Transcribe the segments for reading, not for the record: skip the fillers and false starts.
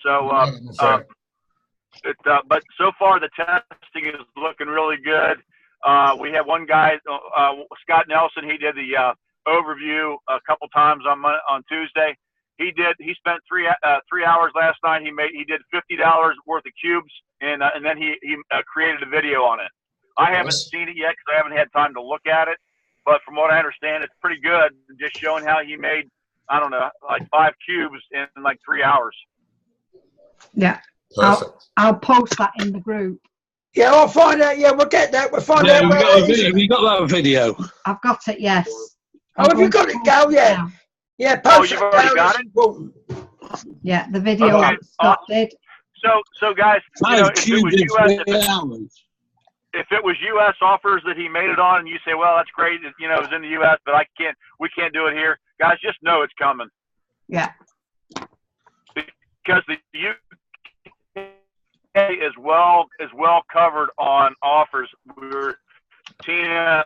So, but so far the testing is looking really good. We have one guy, Scott Nelson. He did the overview a couple times on Tuesday. He spent three hours last night. He did $50 worth of cubes, and then he created a video on it. I haven't seen it yet because I haven't had time to look at it. But from what I understand, it's pretty good. Just showing how he made, I don't know, like 5 cubes in like 3 hours. Yeah. Perfect. I'll post that in the group. Yeah, I'll find out. Yeah, we'll get that. We'll find out. Have you got that video? I've got it, yes. Oh, have you got it, Gal? Yeah. Yeah, post you've already got it? Yeah, the video Scott did. So guys, if it was U.S. offers that he made it on, and you say, well, that's great, it was in the U.S., but we can't do it here. Guys, just know it's coming. Yeah. Because the UK is well covered on offers. Tina,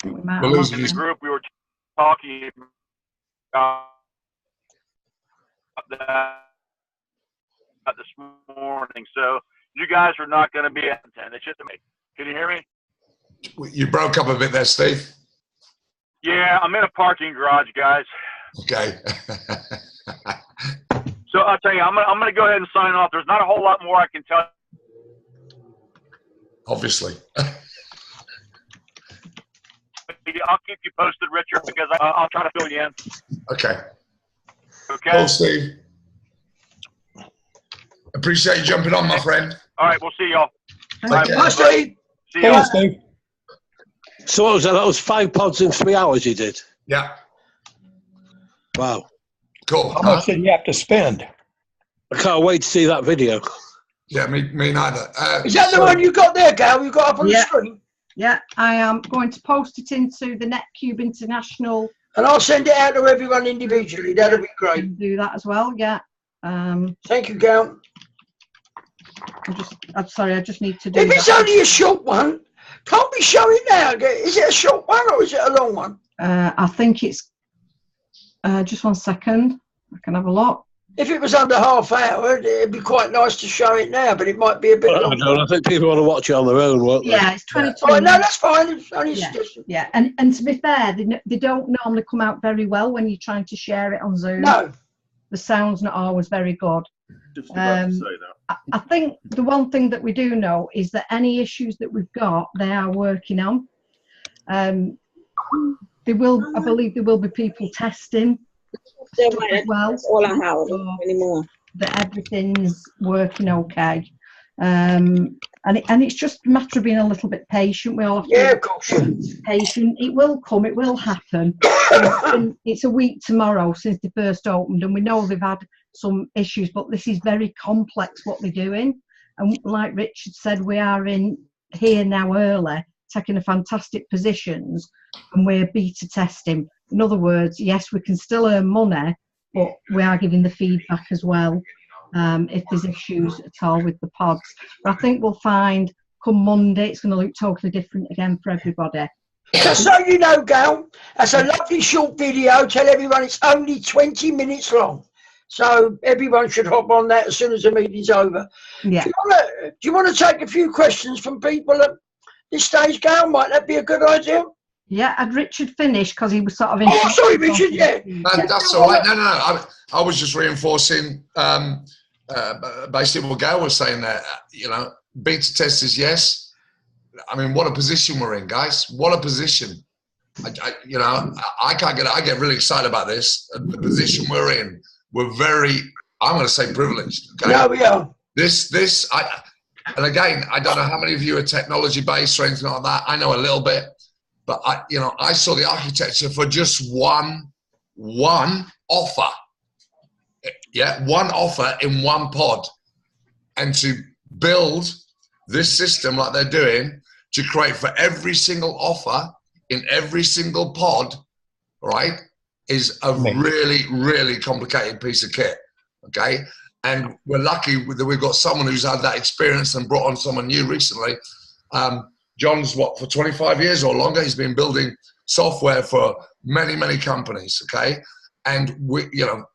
in the group, we were talking about that this morning. So you guys are not going to be at 10. It's just me. Can you hear me? You broke up a bit there, Steve. Yeah, I'm in a parking garage, guys. Okay. So I'll tell you, I'm gonna go ahead and sign off. There's not a whole lot more I can tell you. Obviously. I'll keep you posted, Richard, because I'll try to fill you in. Okay. Okay. Cool, Steve. Appreciate you jumping on, my friend. All right, we'll see y'all. Bye, Steve. See y'all. Steve. So what was that? That was 5 pods in 3 hours you did? Yeah. Wow. Cool. How much did you have to spend? I can't wait to see that video. Yeah, me neither. Is that the one you got there, Gal? You got up on the screen? Yeah, I am going to post it into the NetCube International. And I'll send it out to everyone individually. That'll be great. Do that as well, yeah. Thank you, Gal. I'm sorry, I just need to do If it's only a short one, can't we show it now? Is it a short one or is it a long one? I think it's just 1 second. I can have a look. If it was under half hour, it'd be quite nice to show it now, but it might be a bit longer. I think people want to watch it on their own, won't they? Yeah, it's 22 minutes. Oh, no, that's fine. It's only a suggestion. Yeah, and to be fair, they don't normally come out very well when you're trying to share it on Zoom. No. The sound's not always very good. Just about to say that. I think the one thing that we do know is that any issues that we've got, they are working on. I believe there will be people testing as well. That's all I have anymore. That everything's working okay. And it's just a matter of being a little bit patient. We all have to of course. be patient. It will come, it will happen. It's a week tomorrow since they first opened, and we know they've had some issues, but this is very complex what they're doing. And like Richard said, we are in here now early, taking a fantastic positions, and we're beta testing. In other words, yes, we can still earn money, but we are giving the feedback as well. If there's issues at all with the pods. But I think we'll find come Monday it's going to look totally different again for everybody. Just so you know, Gal, that's a lovely short video. Tell everyone it's only 20 minutes long. So everyone should hop on that as soon as the meeting's over. Yeah. Do you want to take a few questions from people at this stage, Gal? Might that be a good idea? Yeah, had Richard finished because he was sort of... Oh, sorry, Richard, yeah. That's all right. No. I was just reinforcing basically what Gail was saying there. Beta testers, yes. I mean, what a position we're in, guys. What a position. I get really excited about this. The position we're in. We're very, I'm going to say privileged. Okay? Yeah, we are. And again, I don't know how many of you are technology based or anything like that. I know a little bit. But I saw the architecture for just one offer. Yeah, one offer in one pod. And to build this system like they're doing, to create for every single offer in every single pod, right, is a really, really complicated piece of kit. Okay? And we're lucky that we've got someone who's had that experience and brought on someone new recently. John's for 25 years or longer, he's been building software for many companies. Okay, and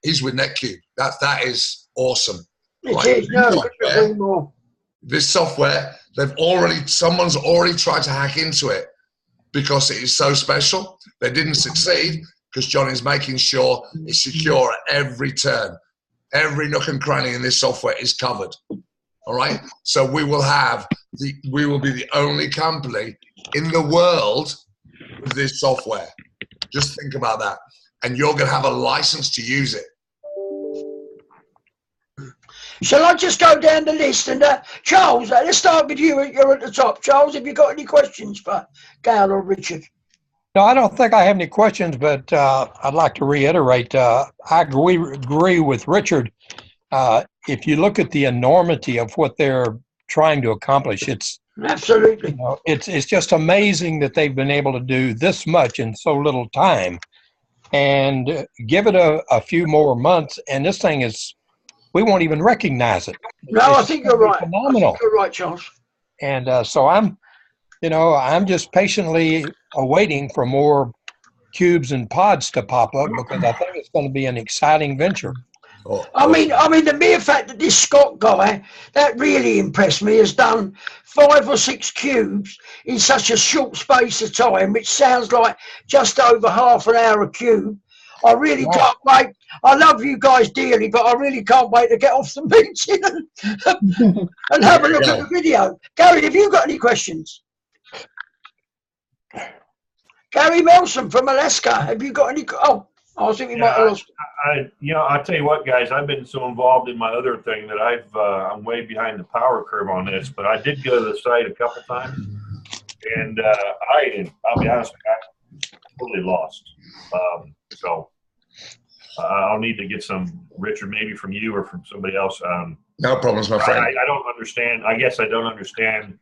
he's with Netcube. That is awesome. It is. No, couldn't agree more. This software, someone's already tried to hack into it because it is so special. They didn't succeed because John is making sure it's secure at every turn. Every nook and cranny in this software is covered. All right. So we will be the only company in the world with this software. Just think about that. And you're going to have a license to use it. Shall I just go down the list? And Charles, let's start with you. You're at the top. Charles, have you got any questions for Gail or Richard? No, I don't think I have any questions, but I'd like to reiterate. I agree with Richard. If you look at the enormity of what they're trying to accomplish, it's absolutely. It's just amazing that they've been able to do this much in so little time. And give it a few more months, and this thing we won't even recognize it. No, I think you're right. Phenomenal. You're right, Charles. And so I'm just patiently awaiting for more cubes and pods to pop up because I think it's going to be an exciting venture. I mean, the mere fact that this Scott guy, that really impressed me, has done 5 or 6 cubes in such a short space of time, which sounds like just over half an hour a cube. I really can't wait. I love you guys dearly, but I really can't wait to get off the meeting and have a look at the video. Gary, have you got any questions? Gary Melson from Alaska, have you got any? Oh, I think we might have lost. I tell you what, guys, I've been so involved in my other thing that I'm way behind the power curve on this. But I did go to the site a couple times, and I'll be honest, I'm totally lost. So I'll need to get some, Richard, maybe from you or from somebody else. No problems, my friend. I don't understand. I guess I don't understand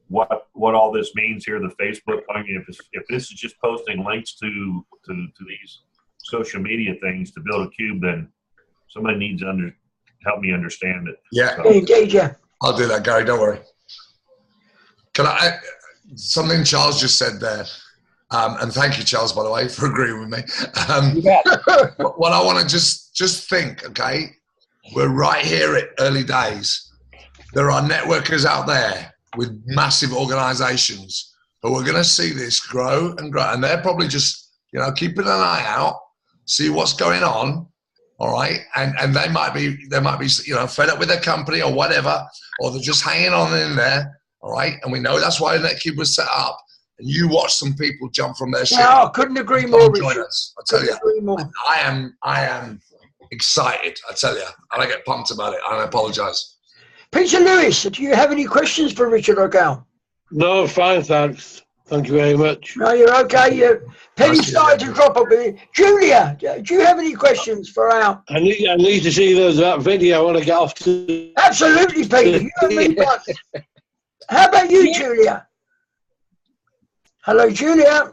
what all this means here. The Facebook. I mean, if this is just posting links to these social media things to build a cube, then somebody needs to help me understand it. Yeah, indeed, yeah. I'll do that, Gary. Don't worry. Something Charles just said there. And thank you, Charles, by the way, for agreeing with me. What I want to just think, okay, we're right here at early days. There are networkers out there with massive organizations who are going to see this grow and grow. And they're probably just, keeping an eye out, see what's going on, all right? And they might be fed up with their company or whatever, or they're just hanging on in there, all right? And we know that's why Netcube was set up. And you watch some people jump from their ship. No, I couldn't agree more. Join us. I tell you, I am excited. I tell you, and I get pumped about it. And I apologise. Peter Lewis, do you have any questions for Richard or Gal? No, fine, thanks. Thank you very much. No, you're okay. Penny started to drop a bit. Julia, do you have any questions for Al? I need to see that video. I want to get off to. Absolutely, Peter. You and me both. How about you, Julia? Hello, Julia.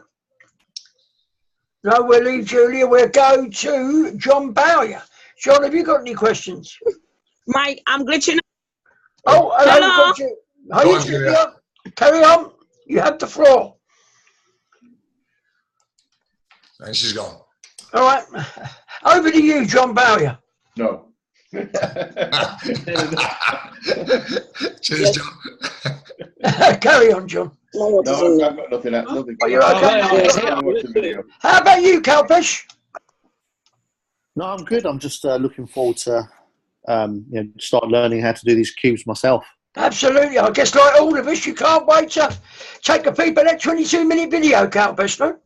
No, we'll leave Julia. We'll go to John Bowyer. John, have you got any questions? Mike, I'm glitching. Oh, hello. Hi, Julia. Carry on. You have the floor. And she's gone. All right. Over to you, John Bowyer. No. Cheers, John. Carry on, John. No, I've got nothing. Oh, you're okay. How about you, Kalpesh? No, I'm good. I'm just looking forward to start learning how to do these cubes myself. Absolutely. I guess like all of us, you can't wait to take a peep at that 22-minute video, Kalpesh, no?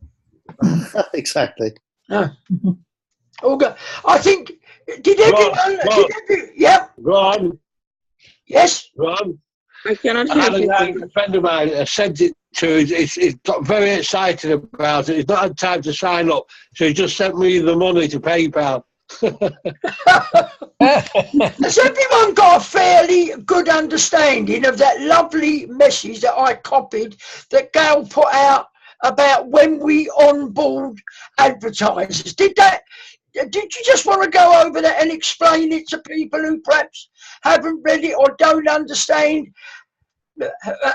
Exactly. No. All good. I think, did everyone... Yeah. Ron. Yes? Ron. I cannot hear A friend of mine sent it to. He's got very excited about it. He's not had time to sign up, so he just sent me the money to PayPal. Has everyone got a fairly good understanding of that lovely message that I copied that Gail put out about when we onboard advertisers? Did you just want to go over that and explain it to people who perhaps haven't read it or don't understand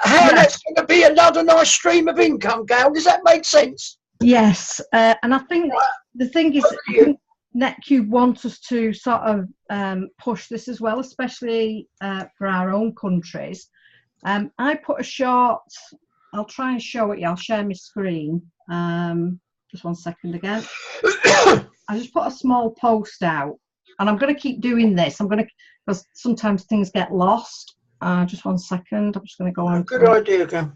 how that's going to be another nice stream of income, Gail? Does that make sense? Yes, and I think the thing is, I think NetCube wants us to sort of push this as well, especially for our own countries. I put a short, I'll try and show it you, I'll share my screen. Just 1 second again. I just put a small post out, and I'm going to keep doing this. Because sometimes things get lost. Just 1 second, I'm just going to go on. Good idea, Gail.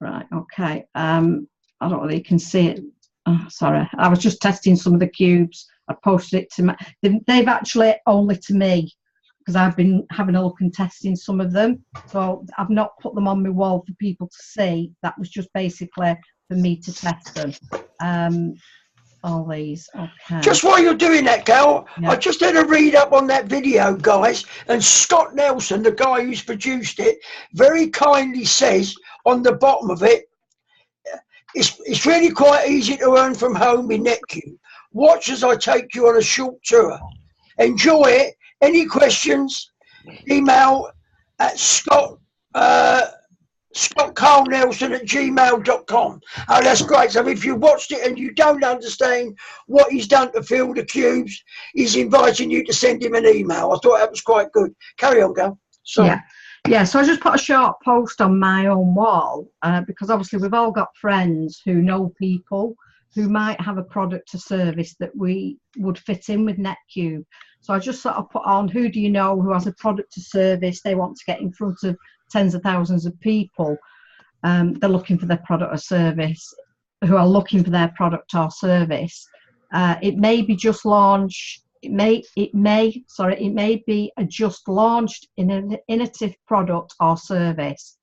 Right, okay. I don't know whether you can see it. Oh, sorry, I was just testing some of the cubes. I posted it to they've actually only to me, because I've been having a look and testing some of them. So I've not put them on my wall for people to see. That was just basically for me to test them. All these, okay. Just while you're doing that, Gal, Yeah. I just had a read up on that video, guys, and Scott Nelson, the guy who's produced it, very kindly says on the bottom of it, it's really quite easy to earn from home in NetCube. Watch as I take you on a short tour. Enjoy it. Any questions? Email at scottcarlnelson@gmail.com. Oh, that's great. So if you watched it and you don't understand what he's done to fill the cubes, he's inviting you to send him an email. I thought that was quite good. Carry on, Gal. Sorry. Yeah, so I just put a short post on my own wall because obviously we've all got friends who know people who might have a product or service that we would fit in with NetCube. So I just sort of put on, who do you know who has a product or service they want to get in front of tens of thousands of people. They're looking for their product or service, who are looking for their product or service. It may be just launched. It may be a just launched innovative product or service.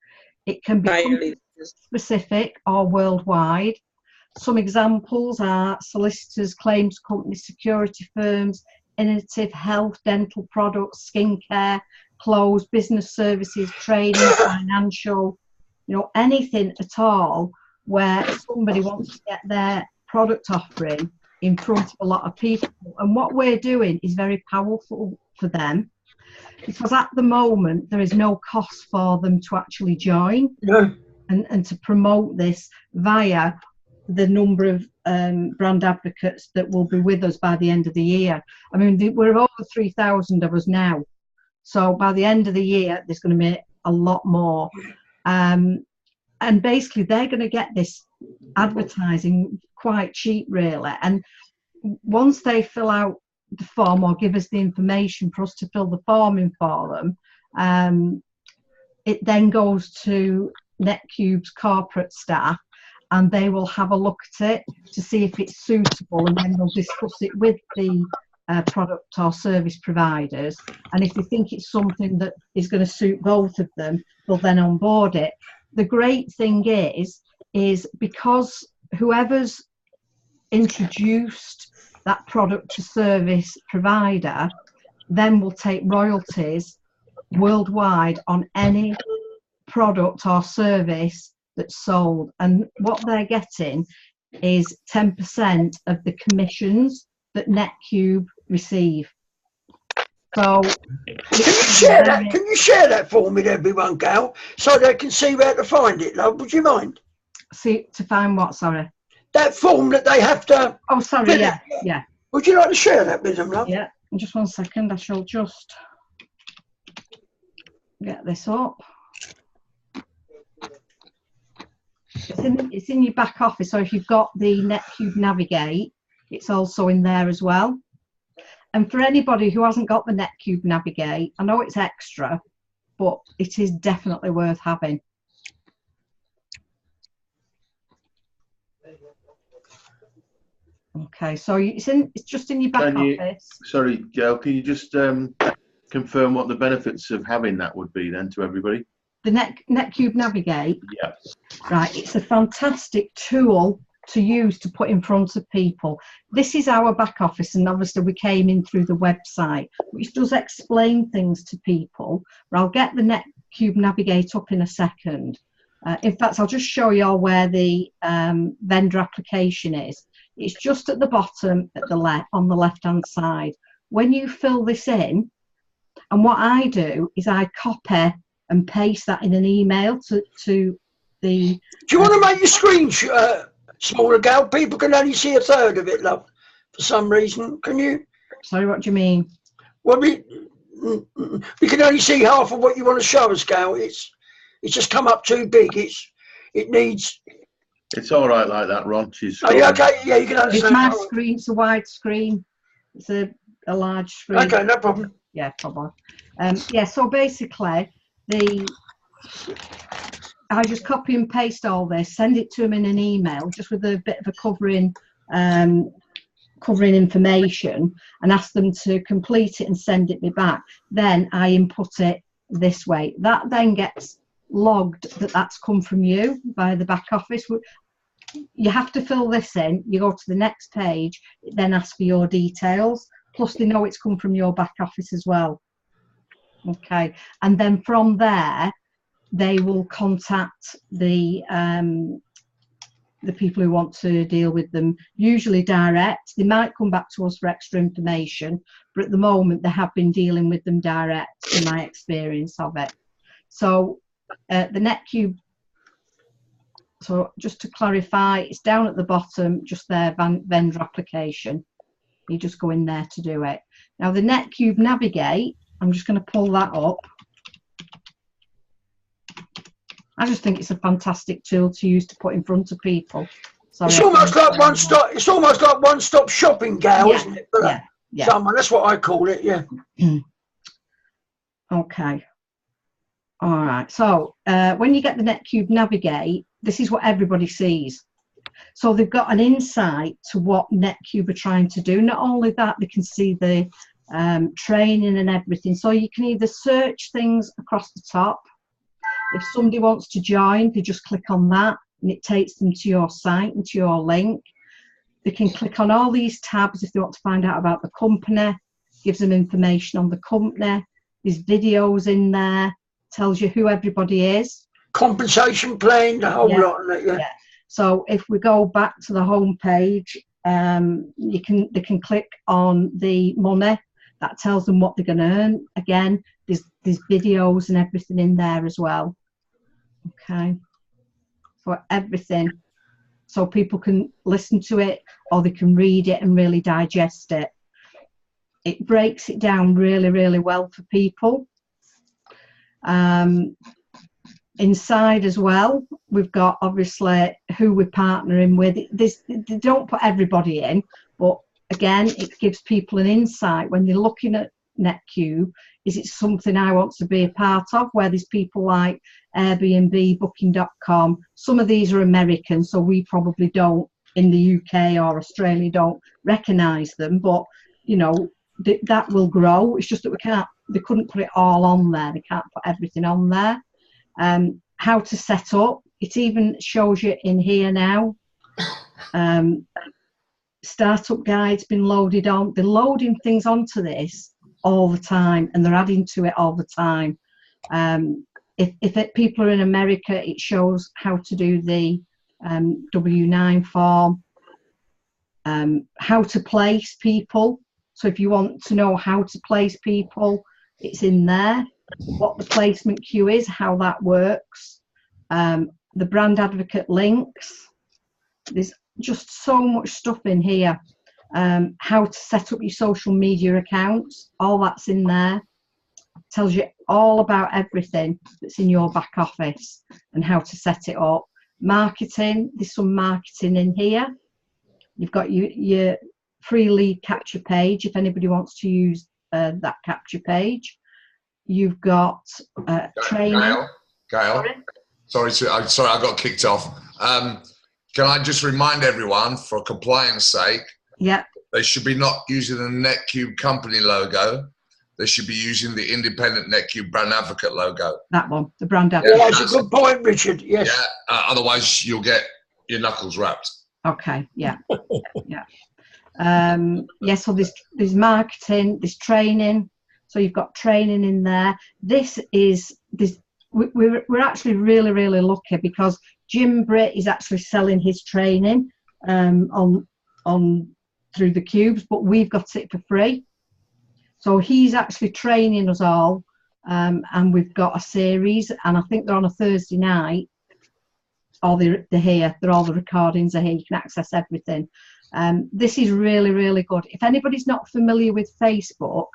It can be specific or worldwide. Some examples are solicitors, claims companies, security firms, innovative health, dental products, skincare, clothes, business services, trading, financial, anything at all where somebody wants to get their product offering in front of a lot of people. And what we're doing is very powerful for them, because at the moment there is no cost for them to actually join and to promote this via the number of brand advocates that will be with us by the end of the year. I mean, we're over 3,000 of us now. So by the end of the year, there's going to be a lot more. And basically, they're going to get this advertising quite cheap, really. And once they fill out the form or give us the information for us to fill the form in for them, it then goes to NetCube's corporate staff, and they will have a look at it to see if it's suitable, and then they'll discuss it with the product or service providers. And if they think it's something that is going to suit both of them, they'll then onboard it. The great thing is because whoever's introduced that product or service provider then will take royalties worldwide on any product or service that's sold, and what they're getting is 10% of the commissions that NetCube receive. So can you share that for me, everyone, Gal, so they can see where to find it, love? Would you mind? See, to find what? Sorry. That form that they have to. Oh, sorry. Yeah. Would you like to share that with them, love? Yeah. Just 1 second. I shall just get this up. It's in your back office, so if you've got the NetCube Navigate, it's also in there as well. And for anybody who hasn't got the NetCube Navigate, I know it's extra, but it is definitely worth having. Okay, so it's just in your back office. Sorry, Gail, can you just confirm what the benefits of having that would be then to everybody? The NetCube Navigate? Yeah. Right, it's a fantastic tool to use to put in front of people. This is our back office, and obviously we came in through the website, which does explain things to people. But I'll get the NetCube Navigate up in a second. In fact, I'll just show you all where the vendor application is. It's just at the bottom at the left, on the left-hand side. When you fill this in, and what I do is I copy and paste that in an email to the. Do you want to make your screen smaller gal. People can only see a third of it, love, for some reason. Can you? Sorry, what do you mean? Well, we can only see half of what you want to show us, gal. It's just come up too big. It needs. It's all right like that, Ron. She's. Oh, yeah, okay, yeah, you can understand. It's my screen. It's a wide screen. It's a large screen. Okay, no problem. Yeah, problem. Yeah. So basically, I just copy and paste all this, send it to them in an email, just with a bit of a covering information, and ask them to complete it and send it me back. Then I input it this way. That then gets logged that's come from you via the back office. You have to fill this in. You go to the next page. It then asks for your details. Plus, they know it's come from your back office as well. Okay, and then from there, they will contact the people who want to deal with them, usually direct. They might come back to us for extra information, but at the moment they have been dealing with them direct, in my experience of it. So the NetCube, so just to clarify, it's down at the bottom, just their vendor application. You just go in there to do it. Now the NetCube Navigate, I'm just going to pull that up. I just think it's a fantastic tool to use to put in front of people. Sorry, it's almost like one stop. It's almost like one-stop shopping, gal, yeah, isn't it? Yeah. Someone, that's what I call it. Yeah. Okay. All right. So when you get the NetCube Navigate, this is what everybody sees. So they've got an insight to what NetCube are trying to do. Not only that, they can see the training and everything. So you can either search things across the top. If somebody wants to join, they just click on that and it takes them to your site and to your link. They can click on all these tabs if they want to find out about the company, gives them information on the company. There's videos in there, tells you who everybody is. Compensation plan, the whole lot of it, yeah. So if we go back to the home page, they can click on the money. That tells them what they're going to earn. Again, there's videos and everything in there as well. Okay, for everything, so people can listen to it or they can read it and really digest it. It breaks it down really, really well for people. Inside as well, we've got obviously who we're partnering with. They don't put everybody in, but again, it gives people an insight when they're looking at NetCube. Is it something I want to be a part of? Where there's people like Airbnb, Booking.com. Some of these are American, so we probably don't, in the UK or Australia, don't recognise them. But you know, that will grow. It's just that they couldn't put it all on there. They can't put everything on there. How to set up. It even shows you in here now. Startup guide's been loaded on. They're loading things onto this all the time, and they're adding to it all the time. If people are in America, it shows how to do the W-9 form, how to place people. So if you want to know how to place people, it's in there. What the placement queue is, how that works, the brand advocate links. There's just so much stuff in here. How to set up your social media accounts, all that's in there. Tells you all about everything that's in your back office and how to set it up. Marketing, there's some marketing in here. You've got your free lead capture page if anybody wants to use that capture page. You've got training. Gail, sorry, I got kicked off. Can I just remind everyone, for compliance sake, they should be not using the NetCube company logo. They should be using the independent NetCube brand advocate logo. That one, the brand advocate. Yeah, that's a good point, Richard. Yes. Yeah. Otherwise, you'll get your knuckles wrapped. Okay. Yeah. Yeah. So there's marketing, there's training. So you've got training in there. We're actually really, really lucky because Jim Britt is actually selling his training on through the cubes, but we've got it for free. So he's actually training us all, and we've got a series, and I think they're on a Thursday night. all they're here. They're all the recordings are here. You can access everything. This is really, really good. If anybody's not familiar with Facebook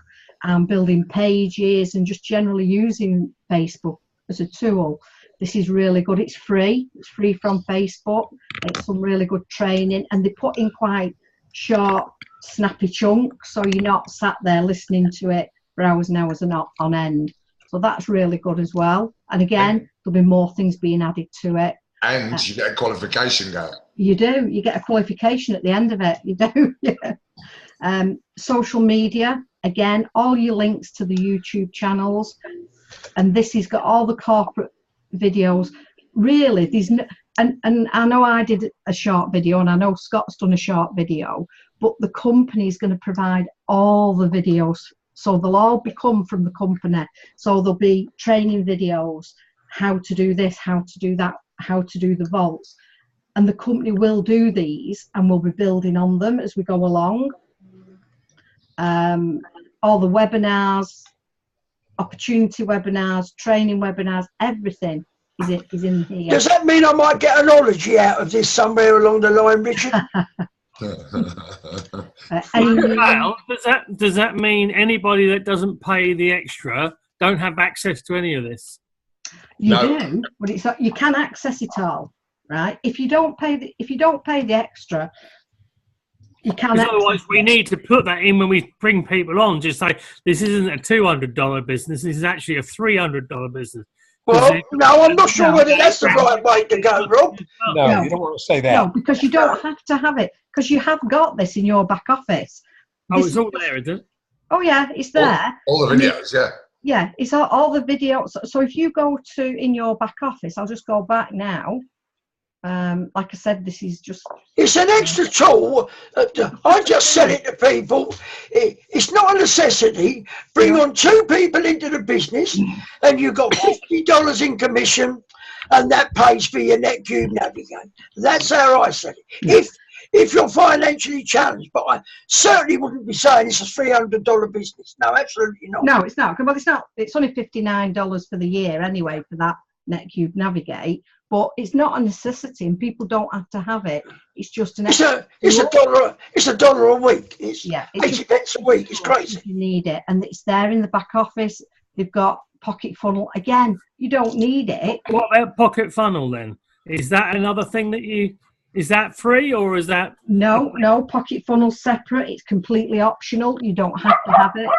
and building pages and just generally using Facebook as a tool, this is really good. It's free. It's free from Facebook. It's some really good training, and they put in quite short, snappy chunks, so you're not sat there listening to it for hours and hours and not on end. So that's really good as well. And again, there'll be more things being added to it. And you get a qualification going. You do. You get a qualification at the end of it. You do. Yeah. Social media, again, all your links to the YouTube channels, and this has got all the corporate videos. Really, these and I know I did a short video, and I know Scott's done a short video, but the company is going to provide all the videos, so they'll all become from the company. So there'll be training videos, how to do this, how to do that, how to do the vaults, and the company will do these, and we'll be building on them as we go along. All the webinars, opportunity webinars, training webinars, everything is in here. Does that mean I might get an ology out of this somewhere along the line, Richard? Well, does that mean anybody that doesn't pay the extra don't have access to any of this? You do, but it's you can access it all, right? If you don't pay the extra, you can. Otherwise, we need to put that in when we bring people on. Just say this isn't a $200 business. This is actually a $300 business. Well, no, I'm not sure whether that's the right way to go, Rob. No, you don't want to say that. No, because you don't have to have it, because you have got this in your back office. Oh, it's all there, is it? Oh, yeah, it's there. All the videos, yeah. Yeah, it's all the videos. So if you go to in your back office, I'll just go back now. Like I said, this is just... It's an extra tool. I just sell it to people. It's not a necessity. Bring on 2 people into the business and you've got $50 in commission, and that pays for your NetCube Navigate. That's how I sell it. If you're financially challenged, but I certainly wouldn't be saying it's a $300 business. No, absolutely not. No, it's not. Well, it's not. It's only $59 for the year anyway for that NetCube Navigate. But it's not a necessity, and people don't have to have it. It's just an extra. It's a dollar a week. It's 80 pence a week. It's crazy. If you need it, and it's there in the back office. They've got Pocket Funnel. Again, you don't need it. What about Pocket Funnel then? Is that another thing that is that free, or is that? No, Pocket Funnel's separate. It's completely optional. You don't have to have it.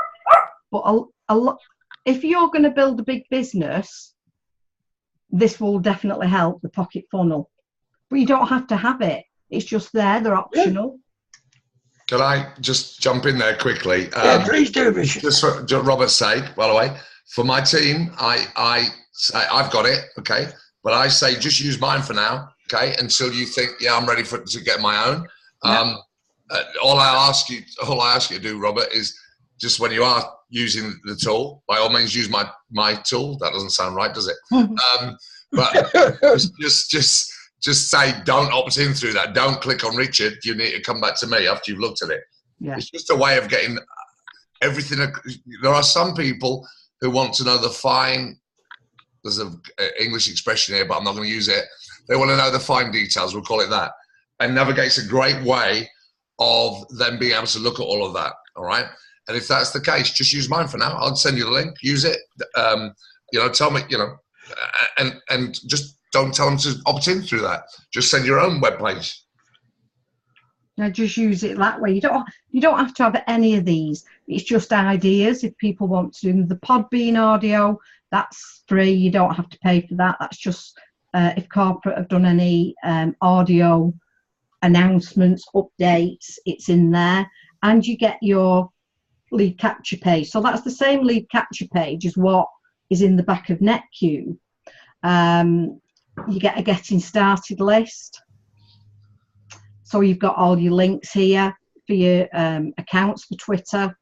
But if you're going to build a big business, this will definitely help, the Pocket Funnel. But you don't have to have it. It's just there. They're optional. Can I just jump in there quickly? Yeah, please do, Richard. Just for Robert's sake, by the way, for my team, I've got it, okay? But I say just use mine for now, okay? Until you think, yeah, I'm ready to get my own. All I ask you to do, Robert, is just when you are using the tool, by all means use my tool. That doesn't sound right, does it? But just say don't opt in through that. Don't click on Richard. You need to come back to me after you've looked at it. Yeah. It's just a way of getting everything. There are some people who want to know the fine. There's an English expression here, but I'm not going to use it. They want to know the fine details. We'll call it that. And Navigate's a great way of them being able to look at all of that. All right. And if that's the case, just use mine for now. I'll send you the link. Use it. Tell me, and just don't tell them to opt in through that. Just send your own web page. Now, just use it that way. You don't have to have any of these. It's just ideas. If people want to do the Podbean audio, that's free. You don't have to pay for that. That's just if corporate have done any audio announcements, updates, it's in there, and you get your lead capture page. So that's the same lead capture page as what is in the back of NetCube. You get a getting started list. So you've got all your links here for your accounts for Twitter.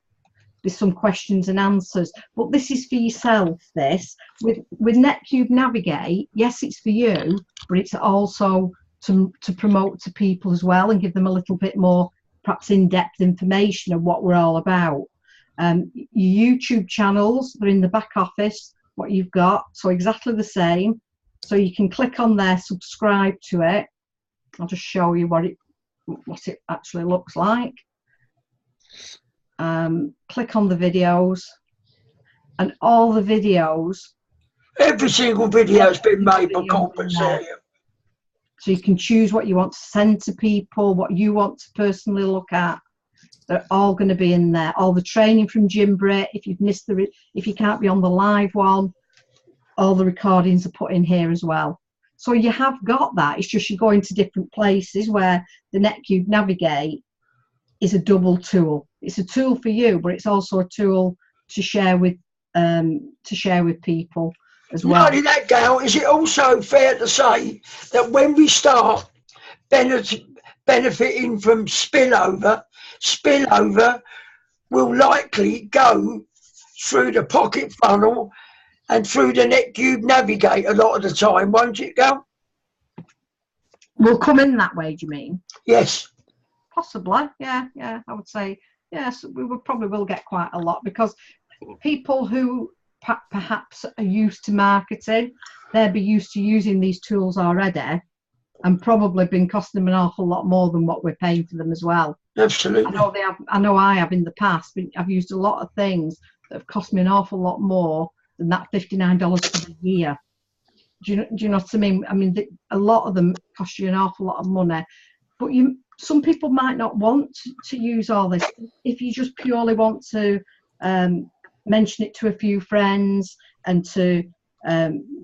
There's some questions and answers, but this is for yourself. This with NetCube Navigate, yes, it's for you, but it's also to promote to people as well and give them a little bit more, perhaps in-depth information of what we're all about. Your YouTube channels, they're in the back office, what you've got, so exactly the same. So you can click on there, subscribe to it. I'll just show you what it actually looks like. Click on the videos, and all the videos. Every single video has been made by corporate area. So you can choose what you want to send to people, what you want to personally look at. They're all going to be in there. All the training from Jim Britt. If you've missed if you can't be on the live one, all the recordings are put in here as well. So you have got that. It's just you're going to different places where the Netcube Navigate is a double tool. It's a tool for you, but it's also a tool to share with people as well. Not only that, Gail, is it also fair to say that when we start benefiting from spillover will likely go through the Pocket Funnel and through the Netcube Navigate a lot of the time, won't it, Gail? Will come in that way, do you mean? Yes. Possibly, yeah, I would say yes. We probably will get quite a lot, because people who perhaps are used to marketing, they'll be used to using these tools already, and probably been costing them an awful lot more than what we're paying for them as well. Absolutely. I know I have in the past, but I've used a lot of things that have cost me an awful lot more than that $59 for the year. Do you know what I mean? I mean, a lot of them cost you an awful lot of money, but some people might not want to use all this. If you just purely want to mention it to a few friends and to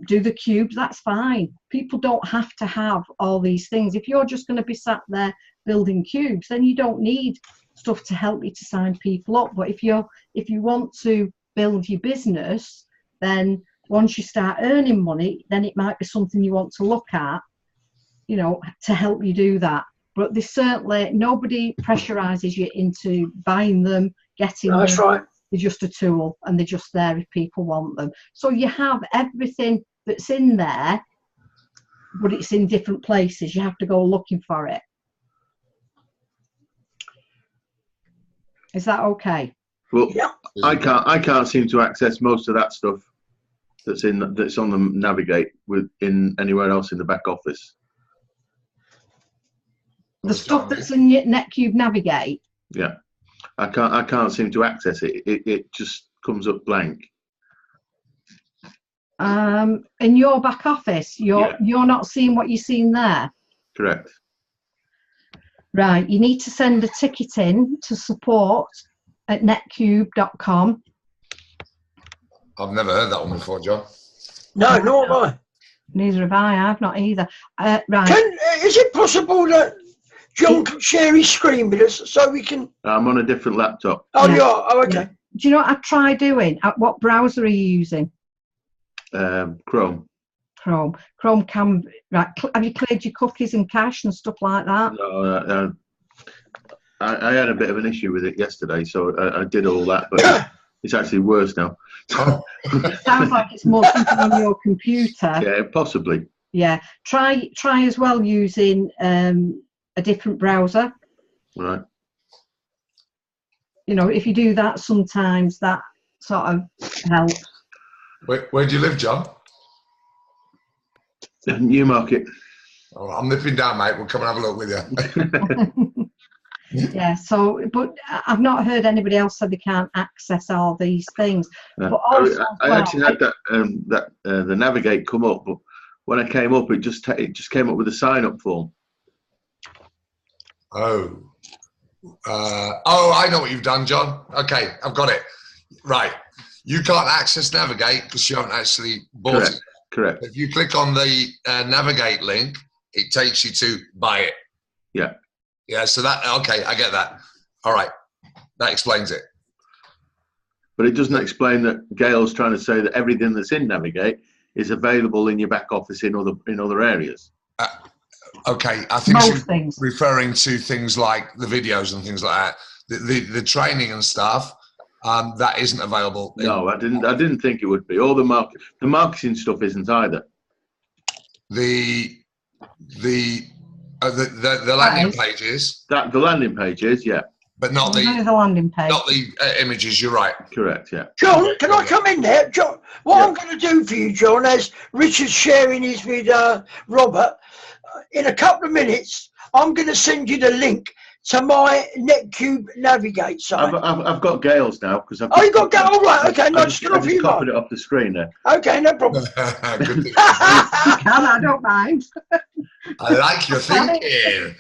do the cubes, that's fine. People don't have to have all these things. If you're just going to be sat there building cubes, then you don't need stuff to help you to sign people up. But if you want to build your business, then once you start earning money, then it might be something you want to look at, to help you do that. But there's certainly nobody pressurizes you into buying them, getting them. That's right. They're just a tool, and they're just there if people want them. So you have everything that's in there, but it's in different places. You have to go looking for it. Is that okay? Well, yeah. I can't seem to access most of that stuff that's on the Navigate in anywhere else in the back office. The stuff that's in Netcube Navigate. Yeah, I can't seem to access it. It just comes up blank. In your back office, you're not seeing what you're seeing there. Correct. Right, you need to send a ticket in to support@netcube.com. I've never heard that one before, John. No, nor have I. Neither have I. I've not either. Right. Is it possible that John can share his screen with us so we can? I'm on a different laptop. Oh, you are? Oh, okay. Do you know what I've tried doing? What browser are you using? Chrome. Chrome can. Right. Have you cleared your cookies and cache and stuff like that? No, I had a bit of an issue with it yesterday, so I did all that, but it's actually worse now. It sounds like it's more something on your computer. Yeah, possibly. Yeah. Try as well using a different browser. Right. If you do that, sometimes that sort of helps. Where do you live, John? Newmarket. Oh, I'm nipping down, mate. We'll come and have a look with you. Yeah. So, but I've not heard anybody else say they can't access all these things. Yeah. But also, I actually had that the Navigate come up, but when I came up, it just came up with a sign up form. Oh, I know what you've done, John. Okay, I've got it. Right. You can't access Navigate because you haven't actually bought it. Correct. If you click on the Navigate link, it takes you to buy it. Yeah. Yeah, so okay, I get that. All right. That explains it. But it doesn't explain that Gail's trying to say that everything that's in Navigate is available in your back office in other areas. Okay, I think she's referring to things like the videos and things like that. The training and stuff, that isn't available. No, I didn't think it would be. All the marketing stuff isn't either. The landing pages. The landing pages, yeah. but not Only the the landing page. not the images. You're right. Correct. Yeah. John, can I come in there? John, what I'm going to do for you, John, as Richard's sharing his with Robert, in a couple of minutes, I'm going to send you the link to my Netcube Navigate site. I've got Gale's now because I've. Oh, you got Gale? All right, okay. No, just get off your copied it off the screen there. Okay, no problem. Good. You can, I don't mind. I like your thinking.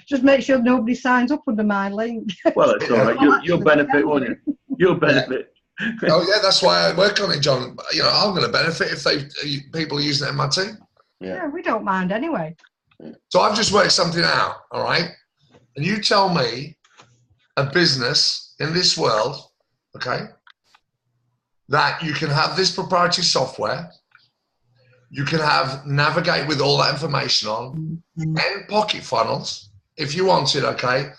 Just make sure nobody signs up under my link. Well, it's all right. You'll benefit, won't you? You'll benefit. Oh yeah, that's why I work on it, John. You know, I'm going to benefit if people are using it in my team. Yeah, we don't mind anyway. So I've just worked something out, all right? And you tell me a business in this world, okay, that you can have this proprietary software, you can have navigate with all that information on, and pocket funnels, if you wanted, okay,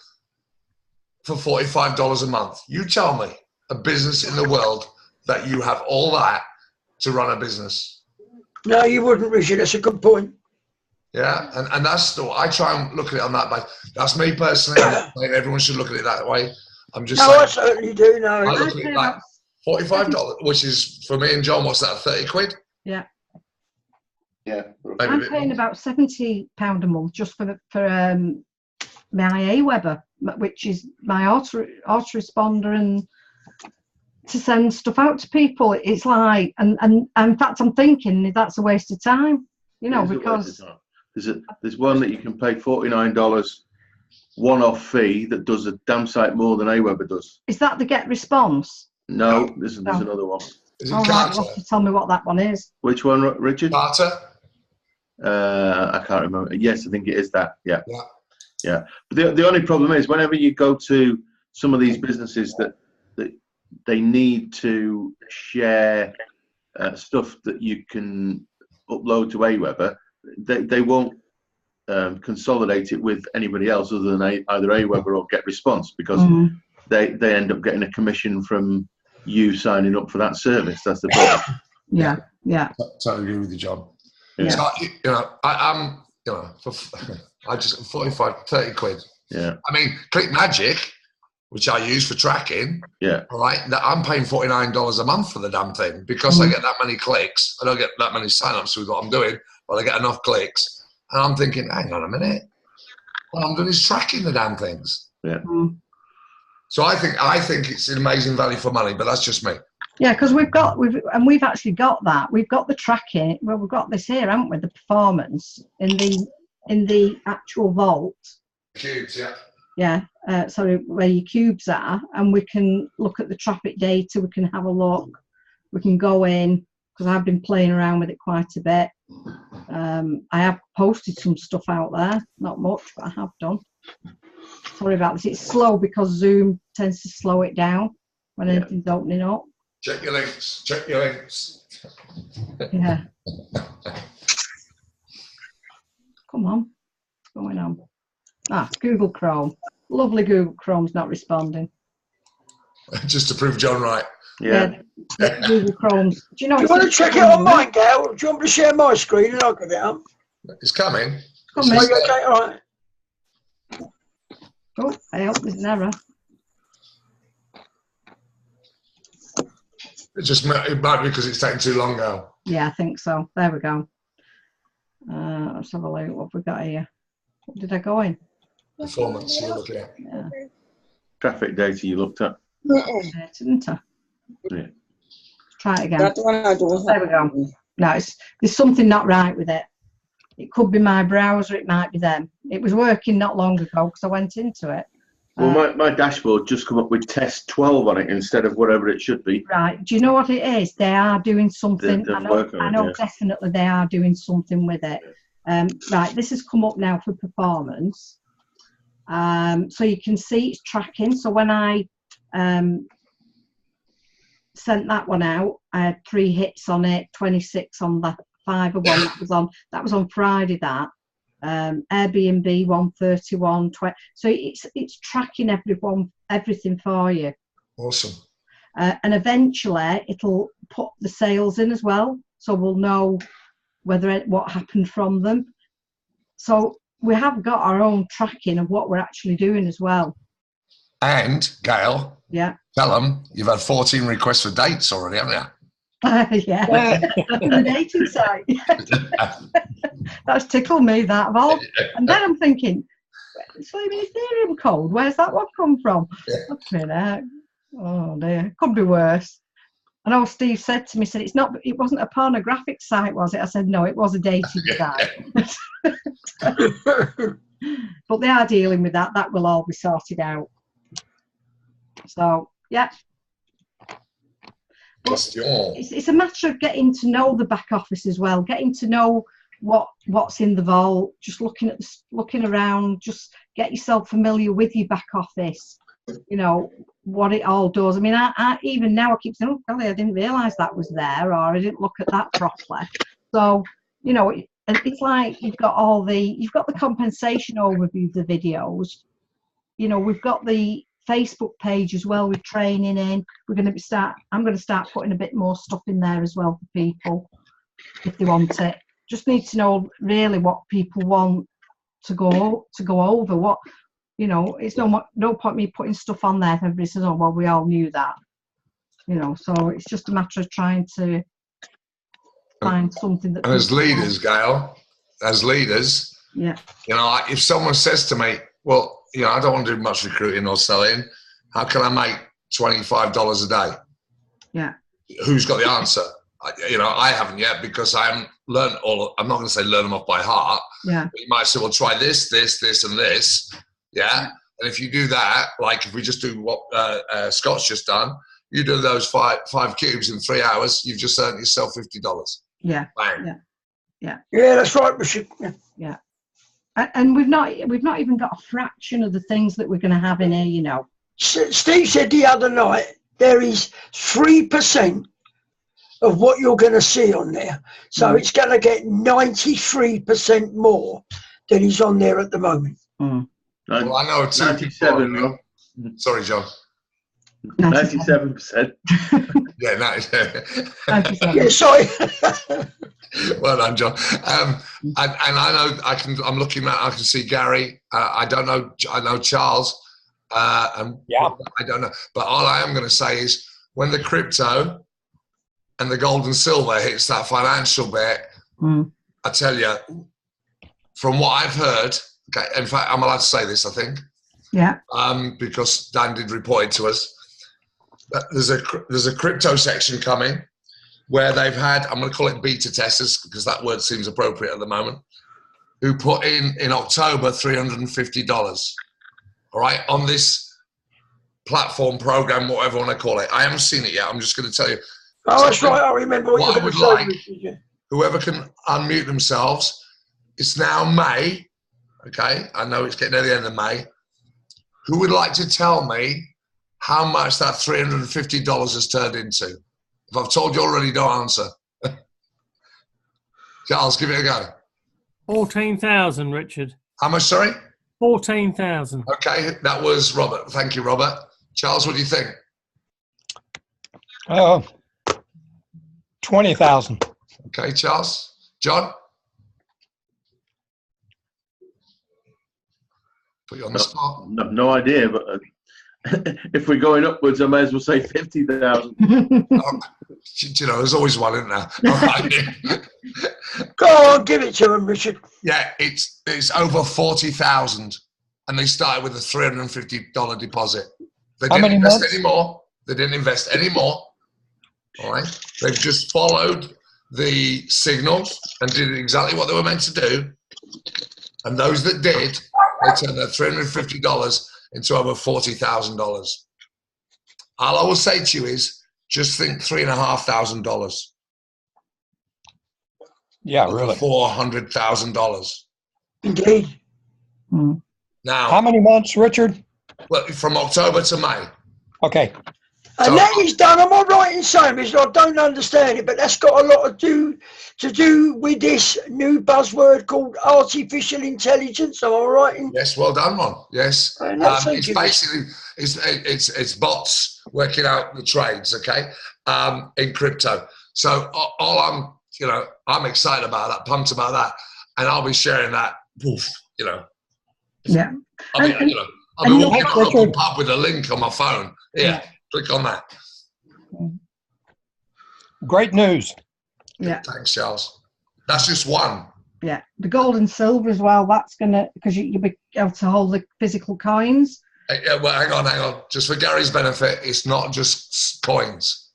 for $45 a month. You tell me a business in the world that you have all that to run a business. No, you wouldn't, Richard. That's a good point. Yeah, and that's the I try and look at it on that basis. That's me personally. I'm not saying everyone should look at it that way. I'm just No, saying. I certainly do. No, I look at it like $45, which is for me and John. What's that? 30 quid? Yeah. Yeah. Maybe a I'm bit paying more. about £70 a month just for my Aweber, which is my autoresponder and to send stuff out to people. It's like, and in fact, I'm thinking that's a waste of time, you know, because there's one that you can pay $49 one-off fee that does a damn sight more than Aweber does. Is that the Get Response? No, there's another one. Is it All right, Carter? you'll have to tell me what that one is. Which one, Richard? Carter? I can't remember. Yes, I think it is that. Yeah. Yeah. Yeah. But the only problem is whenever you go to some of these businesses that they need to share stuff that you can upload to Aweber, they won't consolidate it with anybody else other than either Aweber or Get Response, because they end up getting a commission from you signing up for that service. That's the problem. Yeah, yeah. Totally agree with you, John. Yeah. So, you know, I'm, you know, I just 30 quid. Yeah. I mean, ClickMagic, which I use for tracking. Yeah. All right. I'm paying $49 a month for the damn thing because I get that many clicks. I don't get that many signups with what I'm doing, but I get enough clicks. And I'm thinking, hang on a minute. What I'm doing is tracking the damn things. Yeah. So I think it's an amazing value for money, but that's just me. Yeah, because we've actually got that. We've got the tracking. Well, we've got this here, haven't we? The performance in the actual vault. Cubes, yeah. Yeah. Sorry, where your cubes are, and we can look at the traffic data. We can have a look. We can go in because I've been playing around with it quite a bit. I have posted some stuff out there, not much, but I have done. Sorry about this. It's slow because Zoom tends to slow it down when anything's opening up. Check your links. Check your links. Yeah. Come on. What's going on? Ah, it's Google Chrome. Lovely Google Chrome's not responding. Just to prove John right. Yeah. Google Chrome's. Do you know? Do you want to check it on mine, Gail? Do you want me to share my screen and I'll give it up? It's coming. Come on. Okay, all right. Oh, I hope there's an error. It might be because it's taking too long now. Yeah, I think so. There we go. Let's have a look. What have we got here? What did I go in? Performance you're looking at. Yeah. Traffic data you looked at. Didn't I? Yeah. Let's try it again. That one I don't There we go. No, there's something not right with it. It could be my browser, it might be them. It was working not long ago because I went into it. Well, my dashboard just come up with test 12 on it instead of whatever it should be. Right. Do you know what it is? They are doing something. They're I know working on it, yeah. definitely they are doing something with it. Right. This has come up now for performance. So you can see it's tracking. So when I sent that one out, I had 3 hits on it, 26 on the 5 of one. That was on Friday. That Airbnb 131. So it's tracking everything for you. Awesome. And eventually it'll put the sales in as well, so we'll know what happened from them. So we have got our own tracking of what we're actually doing as well. And Gail, Yeah. tell them you've had 14 requests for dates already, haven't you? Yeah. The dating site. That's tickled me, that of all. And then I'm thinking, Sleeping Ethereum code, where's that one come from? Yeah. Oh dear, could be worse. I know Steve said to me, it wasn't a pornographic site, was it? I said, no, it was a dating site. But they are dealing with that. That will all be sorted out. So, yeah. It's a matter of getting to know the back office as well, getting to know what's in the vault, just looking around, just get yourself familiar with your back office, you know, what it all does. I mean, I even now I keep saying, oh golly, I didn't realise that was there, or I didn't look at that properly. So, you know, it's like you've got the compensation overview of the videos. You know, we've got the Facebook page as well with training in. I'm going to start putting a bit more stuff in there as well for people if they want it. Just need to know really what people want to go over. What, you know, it's no point me putting stuff on there if everybody says, oh well, we all knew that. You know, so it's just a matter of trying to find something that. And as leaders, Gail, yeah, you know, if someone says to me, well, you know, I don't want to do much recruiting or selling, how can I make $25 a day? Yeah. Who's got the answer? You know, I haven't yet because I haven't learned I'm not going to say learn them off by heart. Yeah. But you might say, well, try this, and this. Yeah. And if you do that, like if we just do what Scott's just done, you do those five cubes in 3 hours, you've just earned yourself $50. Yeah. Bang. Yeah. Yeah, that's right, Richard. Yeah. And we've not even got a fraction of the things that we're going to have in here, you know. Steve said the other night there is 3% of what you're going to see on there, so it's going to get 93% more than is on there at the moment. Well, I know 97. No? Sorry, John. 97%. Yeah, 97. Yeah, sorry. Well done, John. And I know I'm looking at. I can see Gary. I don't know. I know Charles. And yeah. I don't know. But all I am going to say is when the crypto and the gold and silver hits that financial bit, I tell you, from what I've heard. Okay, in fact, I'm allowed to say this. I think. Yeah. Because Dan did report it to us. There's a crypto section coming where they've had, I'm going to call it beta testers because that word seems appropriate at the moment, who put in October $350, all right, on this platform, program, whatever you want to call it. I haven't seen it yet. I'm just going to tell you. Oh, that's right. I remember what I would like, whoever can unmute themselves, it's now May, okay? I know it's getting near the end of May. Who would like to tell me how much that $350 has turned into? If I've told you already, don't answer. Charles, give it a go. 14,000, Richard. How much, sorry? 14,000. Okay, that was Robert. Thank you, Robert. Charles, what do you think? 20,000. Okay, Charles. John? Put you on the spot. No idea, but if we're going upwards, I may as well say 50,000. You know, there's always one, isn't there? Go on, give it to him, Richard. Yeah, it's over 40,000, and they started with a $350 deposit. They didn't invest any more. They didn't invest any more. All right, they've just followed the signals and did exactly what they were meant to do. And those that did, they turned their $350 into over $40,000. All I will say to you is, just think $3,500. Yeah, really. $400,000. Indeed. Now, how many months, Richard? Well, from October to May. Okay. And that is done. Am I right in saying this? I don't understand it, but that's got a lot to do with this new buzzword called artificial intelligence. Am I right? Yes, well done, Ron. Yes, it's basically it's bots working out the trades. Okay, in crypto. So all I'm excited about that, pumped about that, and I'll be sharing that. Yeah. I'll be And walking thanks, on up the Richard. pub with a link on my phone. Here, click on that. Great news. Yeah. Thanks, Charles. That's just one. Yeah, the gold and silver as well. That's gonna, because you'll be able to hold the physical coins. Yeah, well, hang on. Just for Gary's benefit, it's not just coins.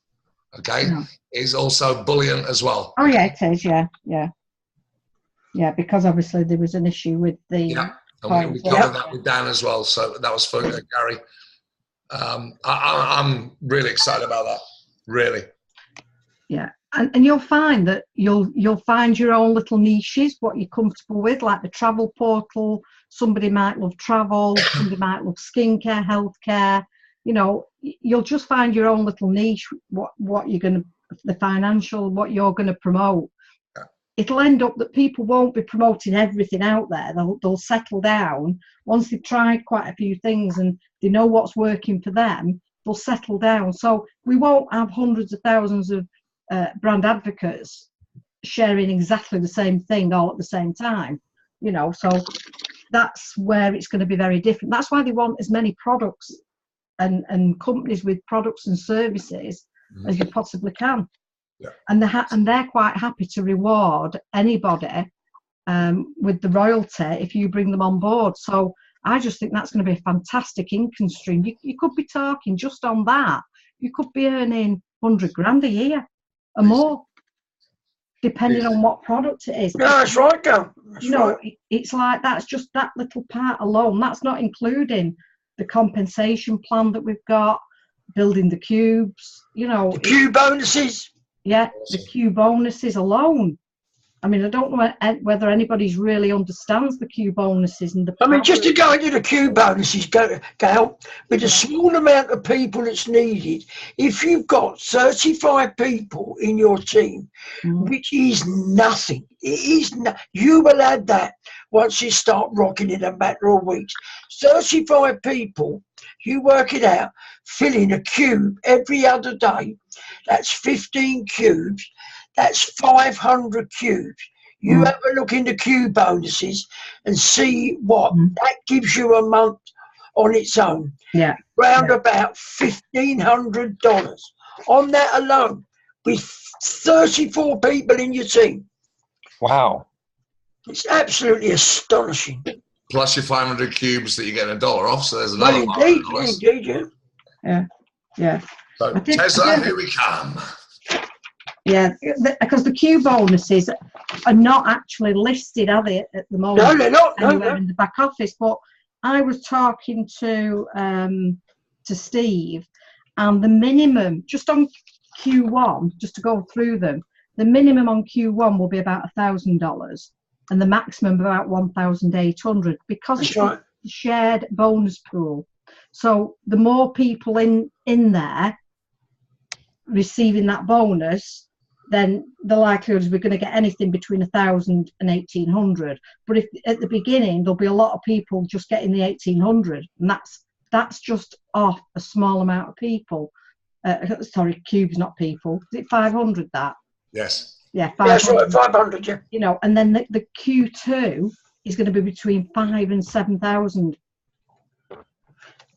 Okay, No. it's also bullion as well. Oh yeah, it is. Yeah. Because obviously there was an issue with the Yeah, and we coins. covered that with Dan as well. So that was for Gary. I'm really excited about that. Really. Yeah, and you'll find that you'll find your own little niches, what you're comfortable with, like the travel portal. Somebody might love travel, somebody might love skincare, healthcare. You know, you'll just find your own little niche. What you're going to, the financial, what you're going to promote. Yeah. It'll end up that people won't be promoting everything out there. They'll settle down once they've tried quite a few things and they know what's working for them. They'll settle down. So we won't have hundreds of thousands of brand advocates sharing exactly the same thing all at the same time, you know. So that's where it's going to be very different. That's why they want as many products and companies with products and services as you possibly can. Yeah. And they're quite happy to reward anybody with the royalty if you bring them on board. So I just think that's going to be a fantastic income stream. You could be talking just on that. You could be earning 100 grand a year or more, depending on what product it is. No, that's right, Joe. That's You know, right. it's like that's just that little part alone. That's not including the compensation plan that we've got, building the cubes. You know, The Q bonuses. yeah, the Q bonuses alone. I mean, I don't know whether anybody's really understands the Q bonuses and the. I mean, just to go into the Q bonuses, Gail, with a small amount of people that's needed, if you've got 35 people in your team, which is nothing, it is you will add that once you start rocking in a matter of weeks. 35 people, you work it out, filling a cube every other day, that's 15 cubes. That's 500 cubes. You have a look into Q bonuses and see what that gives you a month on its own. Yeah. Round about $1,500 on that alone, with 34 people in your team. Wow. It's absolutely astonishing. Plus your 500 cubes that you get $1 off. So there's Well, another indeed, yeah. Yeah. So I did- Tesla, here we come. Yeah, because the Q bonuses are not actually listed, are they, at the moment? No, they're not. No, Anywhere no. in the back office. But I was talking to Steve, and the minimum, just on Q1, just to go through them, the minimum on Q1 will be about $1,000, and the maximum about 1,800 because That's it's right. a shared bonus pool. So the more people in there receiving that bonus, then the likelihood is we're going to get anything between 1,000 and 1,800. But if at the beginning there'll be a lot of people just getting the 1,800, and that's just off a small amount of people. Sorry, cubes, not people. Is it 500 that? Yes. Yeah, Yeah, that's 500. right, 500, yeah. You know, and then the Q2 is going to be between 5,000 and 7,000.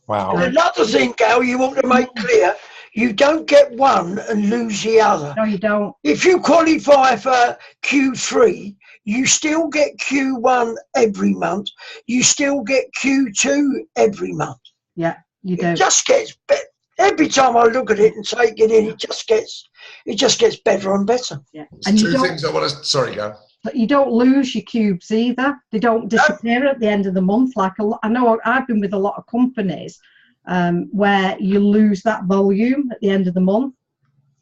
Wow. And another thing, Gail, you want to make clear, you don't get one and lose the other. No, you don't. If you qualify for Q3, you still get Q1 every month. You still get Q2 every month. Yeah, you do. It just gets better. Every time I look at it and take it in, it just gets better and better. Yeah. There's And you two don't, things I want to. Sorry, go. but you don't lose your cubes either. They don't disappear at the end of the month. Like I know I've been with a lot of companies where you lose that volume at the end of the month.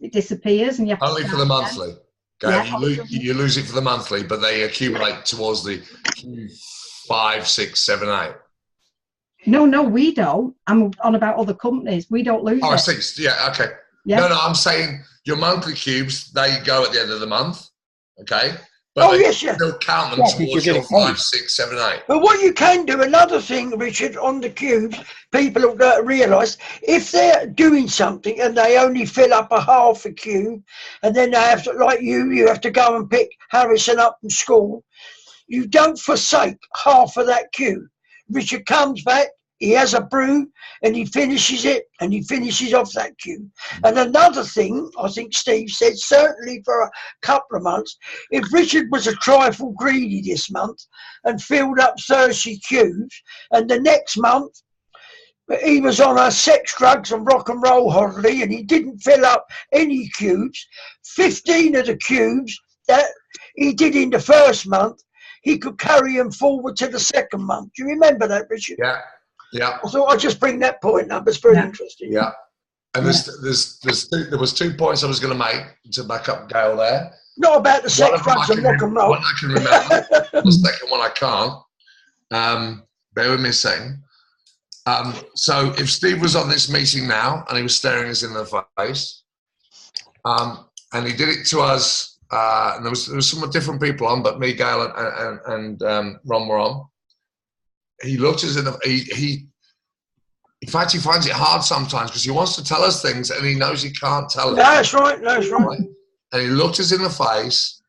It disappears, and you have to Only for start the again. monthly. Go. Yeah. You lose it for the monthly, but they accumulate towards the 5, 6, 7, 8. No, we don't. I'm on about other companies. We don't lose Oh, it. 6. Yeah, okay. Yeah. No, I'm saying your monthly cubes, they go at the end of the month. Okay. But Oh, they yes, yeah. still count them Yeah, because towards you're your getting 5, 6, 7, 8. But what you can do, another thing, Richard, on the cubes, people have realise, if they're doing something and they only fill up a half a cube, and then they have to, like you have to go and pick Harrison up from school, you don't forsake half of that cube. Richard comes back, He has a brew and he finishes it and he finishes off that queue. And another thing, I think Steve said, certainly for a couple of months, if Richard was a trifle greedy this month and filled up 30 cubes, and the next month he was on a sex, drugs and rock and roll holiday and he didn't fill up any cubes, 15 of the cubes that he did in the first month, he could carry them forward to the second month. Do you remember that, Richard? Yeah. Yeah. I thought I'd just bring that point up. It's very interesting. Yeah. And there was 2 points I was going to make to back up Gail there. Not about the sex, drugs and rock and roll. One I can remember. The second one I can't. Bear with me a second. So if Steve was on this meeting now and he was staring us in the face, and he did it to us, and there was some different people on, but me, Gail, and Ron were on. He looked us in the in fact, he finds it hard sometimes because he wants to tell us things and he knows he can't tell us. That's right. That's right. And he looked us in the face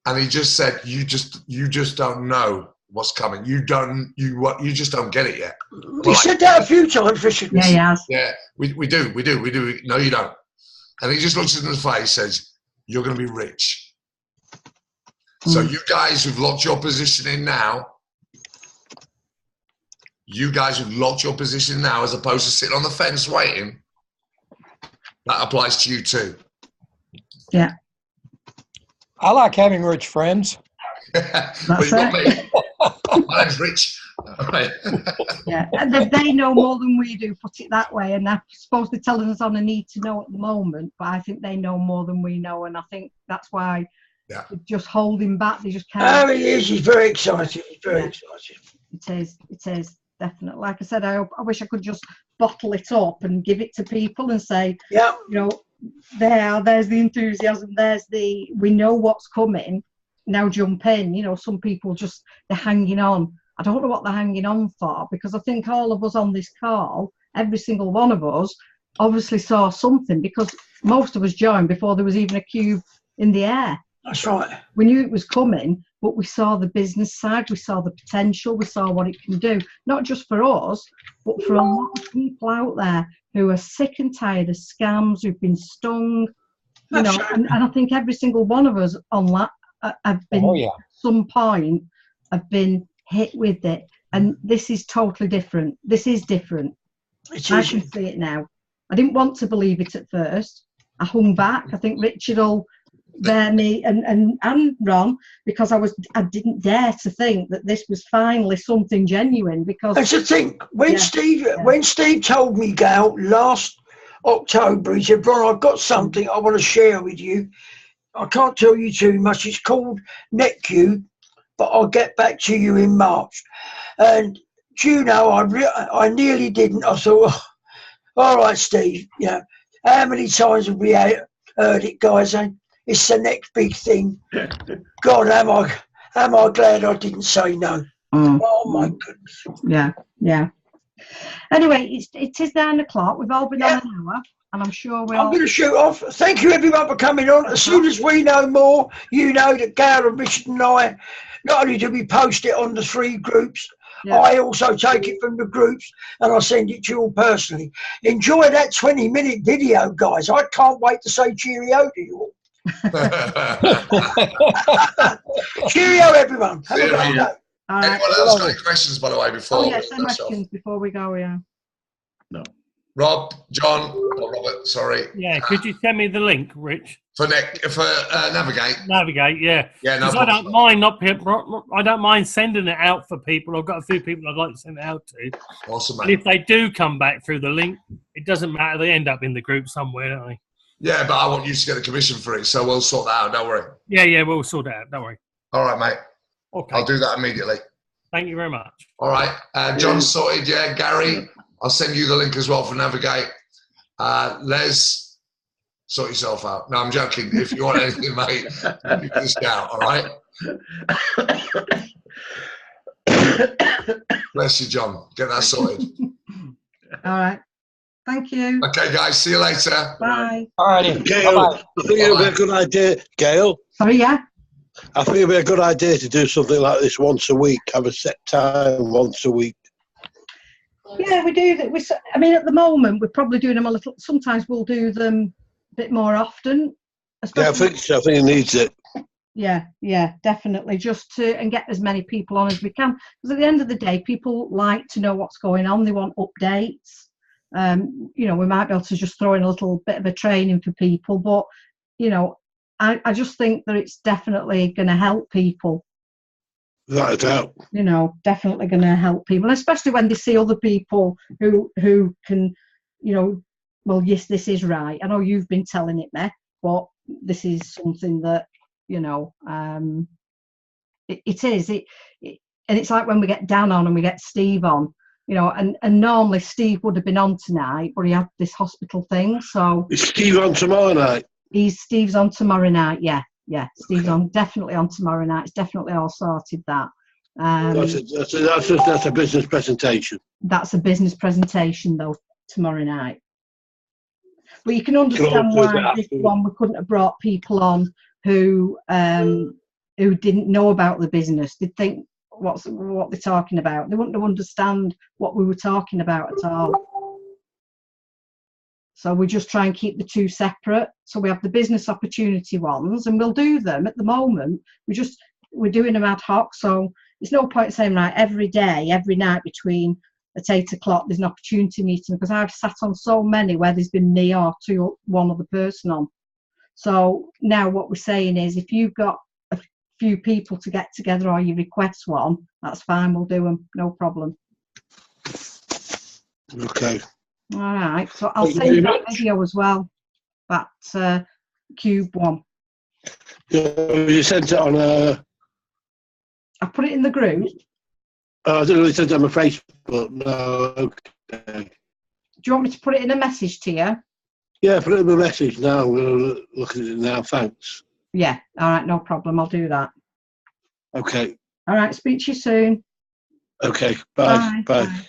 and he just said, "You just don't know what's coming. You just don't get it yet." He said that a few times, Richard. Yeah, he has. Yeah, we do. No, you don't. And he just looks us in the face, says, "You're going to be rich." So you guys who've locked your position in now, as opposed to sitting on the fence waiting, that applies to you too. Yeah. I like having rich friends. That's it. My name's Rich. Right. Yeah, and they know more than we do, put it that way. And I suppose they're telling us on a need to know at the moment, but I think they know more than we know. And I think that's why they're just holding back. They just can't. Oh, he is. He's very excited. He's very excited. It is. Definitely. Like I said, I wish I could just bottle it up and give it to people and say, there's the enthusiasm, we know what's coming, now jump in. Some people they're hanging on. I don't know what they're hanging on for, because I think all of us on this call, every single one of us, obviously saw something, because most of us joined before there was even a cube in the air. That's right. We knew it was coming, but we saw the business side, we saw the potential, we saw what it can do, not just for us, but for a lot of people out there who are sick and tired of scams, who've been stung, and I think every single one of us on that have been, at some point, have been hit with it. And this is totally different. This is different. I can see it now. I didn't want to believe it at first. I hung back. I think Richard will bear me and Ron, because I didn't dare to think that this was finally something genuine. Because that's the thing. When Steve told me, Gail, last October, he said, "Ron, I've got something I want to share with you. I can't tell you too much. It's called NetQ, but I'll get back to you in March." And do you know, I nearly didn't. I thought, all right, Steve, how many times have we heard it, guys? It's the next big thing. God, am I glad I didn't say no. Oh my goodness. Yeah. Anyway, it is 9 o'clock. We've all been on an hour, and I'm sure I'm going to shoot off. Thank you, everyone, for coming on. As soon as we know more, you know that Gail and Richard and I, not only do we post it on the 3 groups, I also take it from the groups and I send it to you all personally. Enjoy that 20-minute video, guys. I can't wait to say cheerio to you all. Cheerio, everyone. Have a great day. Anyone else got any questions, by the way, before? Some questions before we go, No. Rob, John, or Robert, sorry. Yeah, could you send me the link, Rich? For Navigate. Navigate, yeah. Yeah, no. I don't mind sending it out for people. I've got a few people I'd like to send it out to. Awesome, and mate. if they do come back through the link, it doesn't matter. They end up in the group somewhere, don't they? Yeah, but I want you to get the commission for it, so we'll sort that out. Don't worry. Yeah, we'll sort it out. Don't worry. All right, mate. Okay. I'll do that immediately. Thank you very much. All right. John's sorted, yeah. Gary, I'll send you the link as well for Navigate. Les, sort yourself out. No, I'm joking. If you want anything, mate, you can scout, all right? Bless you, John. Get that sorted. All right. Thank you. Okay, guys. See you later. Bye. All righty. Gail, I think it would be a good idea, Gail. Sorry, yeah? I think it would be a good idea to do something like this once a week. Have a set time once a week. Yeah, we do that. I mean, at the moment, we're probably doing them a little. Sometimes we'll do them a bit more often. Yeah, I think so. I think it needs it. Yeah, definitely. Just to and get as many people on as we can. Because at the end of the day, people like to know what's going on. They want updates. You know, we might be able to just throw in a little bit of a training for people, but you know, I just think that it's definitely going to help people. Without a doubt. You know, definitely going to help people, especially when they see other people who can, you know, well, yes, this is right. I know you've been telling it me, but this is something that, you know, it is. And it's like when we get Dan on and we get Steve on, you know, and normally Steve would have been on tonight, but he had this hospital thing. So is Steve on tomorrow night? Steve's on tomorrow night. Yeah, Steve's on definitely on tomorrow night. It's definitely all sorted. That. That's a business presentation. That's a business presentation though tomorrow night. But you can understand why this one we couldn't have brought people on who didn't know about the business. They'd think what they're talking about. They wouldn't have understand what we were talking about at all. So we just try and keep the two separate. So we have the business opportunity ones, and we'll do them at the moment. We're doing them ad hoc. So there's no point saying right every day, every night between at 8 o'clock there's an opportunity meeting, because I've sat on so many where there's been me or one other person on. So now what we're saying is, if you've got a few people to get together or you request one, that's fine. We'll do them, no problem. Okay. All right, so I'll send you that video as well, that cube one. You sent it on I put it in the group. I don't know, it sent it on my Facebook. No, okay. Do you want me to put it in a message to you? Yeah, put it in my message now. I'm going to look at it now, thanks. Yeah, all right, no problem, I'll do that. Okay. All right, speak to you soon. Okay, bye. Bye.